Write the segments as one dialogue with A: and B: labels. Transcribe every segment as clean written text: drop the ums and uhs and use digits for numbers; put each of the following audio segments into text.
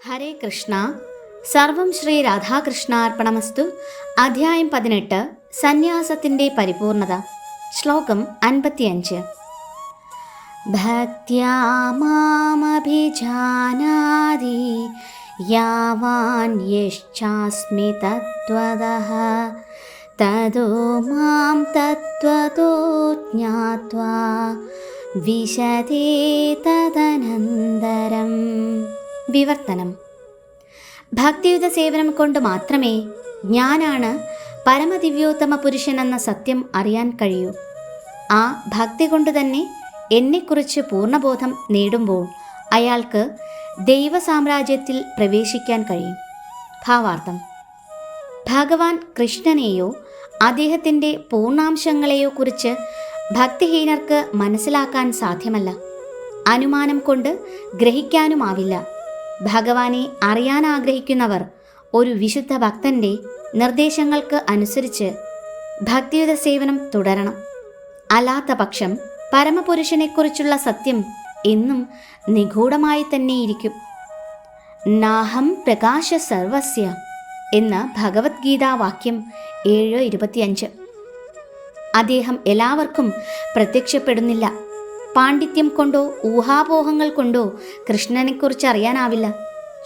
A: ഹരേ കൃഷ്ണ. സർവം ശ്രീ രാധാകൃഷ്ണാർപ്പണമസ്തു. അധ്യായം 18 സന്യാസത്തിൻ്റെ പരിപൂർണത. ശ്ലോകം 55. ഭക്ത്യാ മാമഭിജാനാതി യാവാൻ യശ്ചാസ്മി തത്വതഃ തതോ മാം തത്വതോ ജ്ഞാത്വാ വിശദേ തദനന്തരം. വിവർത്തനം. ഭക്തിയുത സേവനം കൊണ്ട് മാത്രമേ ഞാനാണ് പരമദിവ്യോത്തമ പുരുഷനെന്ന സത്യം അറിയാൻ കഴിയൂ. ആ ഭക്തി കൊണ്ട് തന്നെ എന്നെക്കുറിച്ച് പൂർണ്ണബോധം നേടുമ്പോൾ അയാൾക്ക് ദൈവസാമ്രാജ്യത്തിൽ പ്രവേശിക്കാൻ കഴിയും. ഭാവാർത്ഥം: ഭഗവാൻ കൃഷ്ണനെയോ അദ്ദേഹത്തിൻ്റെ പൂർണ്ണാംശങ്ങളെയോ കുറിച്ച് ഭക്തിഹീനർക്ക് മനസ്സിലാക്കാൻ സാധ്യമല്ല. അനുമാനം കൊണ്ട് ഗ്രഹിക്കാനുമാവില്ല. ഭഗവാനെ അറിയാൻ ആഗ്രഹിക്കുന്നവർ ഒരു വിശുദ്ധ ഭക്തൻ്റെ നിർദ്ദേശങ്ങൾക്ക് അനുസരിച്ച് ഭക്തിയുത സേവനം തുടരണം. അല്ലാത്ത പക്ഷം പരമപുരുഷനെക്കുറിച്ചുള്ള സത്യം എന്നും നിഗൂഢമായി തന്നെയിരിക്കും. നാഹം പ്രകാശ സർവസ്യ എന്ന ഭഗവത്ഗീതാ വാക്യം 7:25. അദ്ദേഹം എല്ലാവർക്കും പ്രത്യക്ഷപ്പെടുന്നില്ല. പാണ്ഡിത്യം കൊണ്ടോ ഊഹാപോഹങ്ങൾ കൊണ്ടോ കൃഷ്ണനെക്കുറിച്ച് അറിയാനാവില്ല.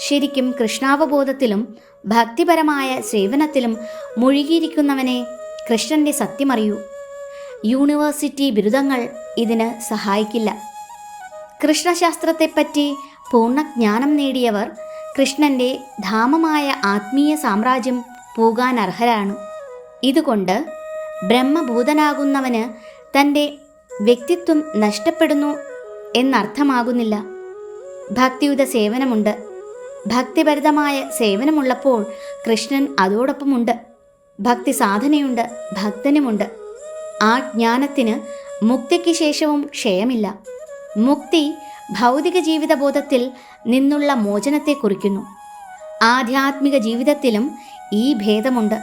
A: ശരിക്കും കൃഷ്ണാവബോധത്തിലും ഭക്തിപരമായ സേവനത്തിലും മുഴുകിയിരിക്കുന്നവനെ കൃഷ്ണൻ്റെ സത്യമറിയൂ. യൂണിവേഴ്സിറ്റി ബിരുദങ്ങൾ ഇതിന് സഹായിക്കില്ല. കൃഷ്ണശാസ്ത്രത്തെപ്പറ്റി പൂർണ്ണജ്ഞാനം നേടിയവർ കൃഷ്ണൻ്റെ ധാമമായ ആത്മീയ സാമ്രാജ്യം പോകാൻ അർഹരാണ്. ഇതുകൊണ്ട് ബ്രഹ്മഭൂതനാകുന്നവന് തൻ്റെ വ്യക്തിത്വം നഷ്ടപ്പെടുന്നു എന്നർത്ഥമാകുന്നില്ല. ഭക്തിയുത സേവനമുണ്ട്. ഭക്തിഭരിതമായ സേവനമുള്ളപ്പോൾ കൃഷ്ണൻ അതോടൊപ്പമുണ്ട്. ഭക്തി സാധനയുണ്ട്, ഭക്തനുമുണ്ട്. ആ ജ്ഞാനത്തിന് മുക്തിക്ക് ശേഷവും ക്ഷയമില്ല. മുക്തി ഭൗതിക ജീവിതബോധത്തിൽ നിന്നുള്ള മോചനത്തെ കുറിക്കുന്നു. ആധ്യാത്മിക ജീവിതത്തിലും ഈ ഭേദമുണ്ട്,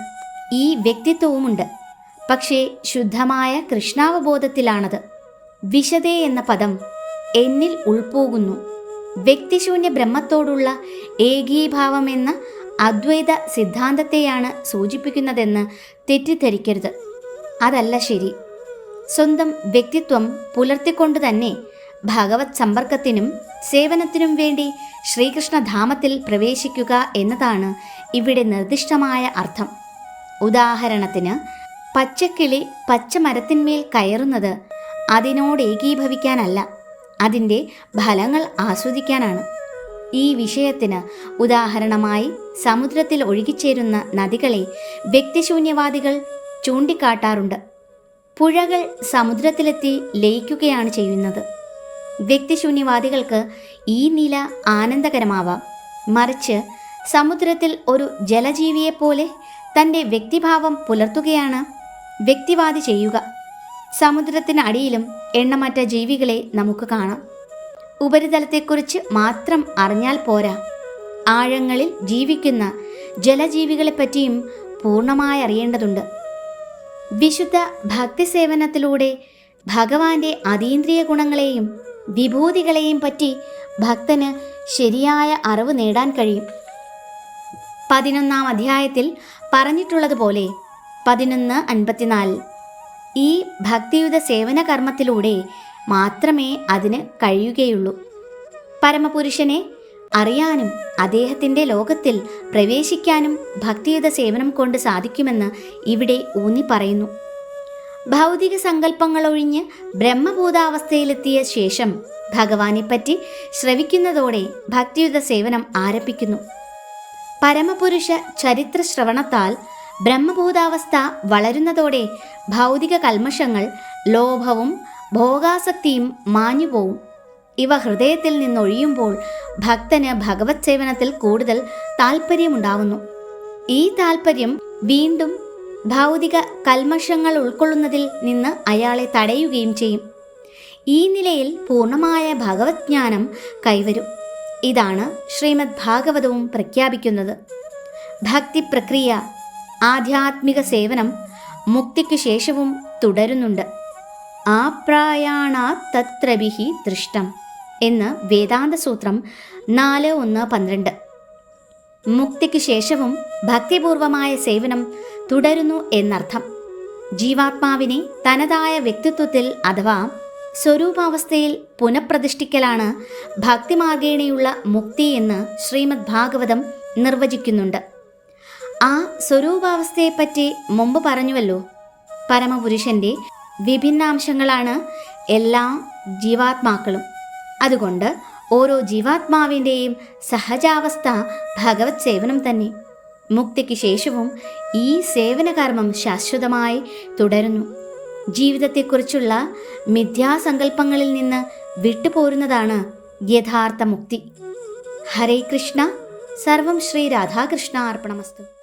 A: ഈ വ്യക്തിത്വവുമുണ്ട്. പക്ഷേ ശുദ്ധമായ കൃഷ്ണാവബോധത്തിലാണത്. വിശദേ എന്ന പദം എന്നിൽ ഉൾപ്പോകുന്നു. വ്യക്തിശൂന്യ ബ്രഹ്മത്തോടുള്ള ഏകീഭാവമെന്ന അദ്വൈത സിദ്ധാന്തത്തെയാണ് സൂചിപ്പിക്കുന്നതെന്ന് തെറ്റിദ്ധരിക്കരുത്. അതല്ല ശരി. സ്വന്തം വ്യക്തിത്വം പുലർത്തിക്കൊണ്ട് തന്നെ ഭഗവത് സമ്പർക്കത്തിനും സേവനത്തിനും വേണ്ടി ശ്രീകൃഷ്ണധാമത്തിൽ പ്രവേശിക്കുക എന്നതാണ് ഇവിടെ നിർദ്ദിഷ്ടമായ അർത്ഥം. ഉദാഹരണത്തിന്, പച്ചക്കിളി പച്ചമരത്തിന്മേൽ കയറുന്നത് അതിനോട് ഏകീഭവിക്കാനല്ല, അതിൻ്റെ ഫലങ്ങൾ ആസ്വദിക്കാനാണ്. ഈ വിഷയത്തിന് ഉദാഹരണമായി സമുദ്രത്തിൽ ഒഴുകിച്ചേരുന്ന നദികളെ വ്യക്തിശൂന്യവാദികൾ ചൂണ്ടിക്കാട്ടാറുണ്ട്. പുഴകൾ സമുദ്രത്തിലെത്തി ലയിക്കുകയാണ് ചെയ്യുന്നത്. വ്യക്തിശൂന്യവാദികൾക്ക് ഈ നില ആനന്ദകരമാവാം. മറിച്ച് സമുദ്രത്തിൽ ഒരു ജലജീവിയെപ്പോലെ തൻ്റെ വ്യക്തിഭാവം പുലർത്തുകയാണ് വ്യക്തിവാദി ചെയ്യുക. സമുദ്രത്തിനടിയിലും എണ്ണമറ്റ ജീവികളെ നമുക്ക് കാണാം. ഉപരിതലത്തെക്കുറിച്ച് മാത്രം അറിഞ്ഞാൽ പോരാ, ആഴങ്ങളിൽ ജീവിക്കുന്ന ജലജീവികളെപ്പറ്റിയും പൂർണ്ണമായി അറിയേണ്ടതുണ്ട്. വിശുദ്ധ ഭക്തിസേവനത്തിലൂടെ ഭഗവാന്റെ അതീന്ദ്രിയ ഗുണങ്ങളെയും വിഭൂതികളെയും പറ്റി ഭക്തന് ശരിയായ അറിവ് നേടാൻ കഴിയും. 11-ാം അധ്യായത്തിൽ പറഞ്ഞിട്ടുള്ളതുപോലെ 11:54 ഈ ഭക്തിയുത സേവന കർമ്മത്തിലൂടെ മാത്രമേ അതിന് കഴിയുകയുള്ളൂ. പരമപുരുഷനെ അറിയാനും അദ്ദേഹത്തിൻ്റെ ലോകത്തിൽ പ്രവേശിക്കാനും ഭക്തിയുത സേവനം കൊണ്ട് സാധിക്കുമെന്ന് ഇവിടെ ഊന്നി പറയുന്നു. ഭൗതിക സങ്കല്പങ്ങളൊഴിഞ്ഞ് ബ്രഹ്മഭൂതാവസ്ഥയിലെത്തിയ ശേഷം ഭഗവാനെപ്പറ്റി ശ്രവിക്കുന്നതോടെ ഭക്തിയുത സേവനം ആരംഭിക്കുന്നു. പരമപുരുഷ ചരിത്ര ശ്രവണത്താൽ ബ്രഹ്മഭൂതാവസ്ഥ വളരുന്നതോടെ ഭൗതിക കൽമഷങ്ങൾ, ലോഭവും ഭോഗാസക്തിയും മാഞ്ഞുപോവും. ഇവ ഹൃദയത്തിൽ നിന്നൊഴിയുമ്പോൾ ഭക്തന് ഭഗവത് സേവനത്തിൽ കൂടുതൽ താൽപ്പര്യമുണ്ടാവുന്നു. ഈ താൽപ്പര്യം വീണ്ടും ഭൗതിക കൽമഷങ്ങൾ ഉൾക്കൊള്ളുന്നതിൽ നിന്ന് അയാളെ തടയുകയും ചെയ്യും. ഈ നിലയിൽ പൂർണ്ണമായ ഭഗവത് ജ്ഞാനം കൈവരും. ഇതാണ് ശ്രീമദ് ഭാഗവതവും പ്രഖ്യാപിക്കുന്നത്. ഭക്തി പ്രക്രിയ, ആധ്യാത്മിക സേവനം മുക്തിക്കു ശേഷവും തുടരുന്നുണ്ട്. ആപ്രായാണാത് തത്രഭിഹി ദൃഷ്ടം എന്ന് വേദാന്തസൂത്രം 4:1-12. മുക്തിക്ക് ശേഷവും ഭക്തിപൂർവമായ സേവനം തുടരുന്നു എന്നർത്ഥം. ജീവാത്മാവിനെ തനതായ വ്യക്തിത്വത്തിൽ അഥവാ സ്വരൂപാവസ്ഥയിൽ പുനഃപ്രതിഷ്ഠിക്കലാണ് ഭക്തിമാർഗേണയുള്ള മുക്തി എന്ന് ശ്രീമദ് ഭാഗവതം നിർവചിക്കുന്നുണ്ട്. ആ സ്വരൂപാവസ്ഥയെപ്പറ്റി മുമ്പ് പറഞ്ഞുവല്ലോ. പരമപുരുഷന്റെ വിഭിന്നാംശങ്ങളാണ് എല്ലാ ജീവാത്മാക്കളും. അതുകൊണ്ട് ഓരോ ജീവാത്മാവിൻ്റെയും സഹജാവസ്ഥ ഭഗവത് സേവനം തന്നെ. മുക്തിക്ക് ശേഷവും ഈ സേവനകർമ്മം ശാശ്വതമായി തുടരുന്നു. ജീവിതത്തെക്കുറിച്ചുള്ള മിഥ്യാസങ്കല്പങ്ങളിൽ നിന്ന് വിട്ടുപോരുന്നതാണ് യഥാർത്ഥ മുക്തി. ഹരേ കൃഷ്ണ. സർവം ശ്രീ രാധാകൃഷ്ണ അർപ്പണമസ്തു.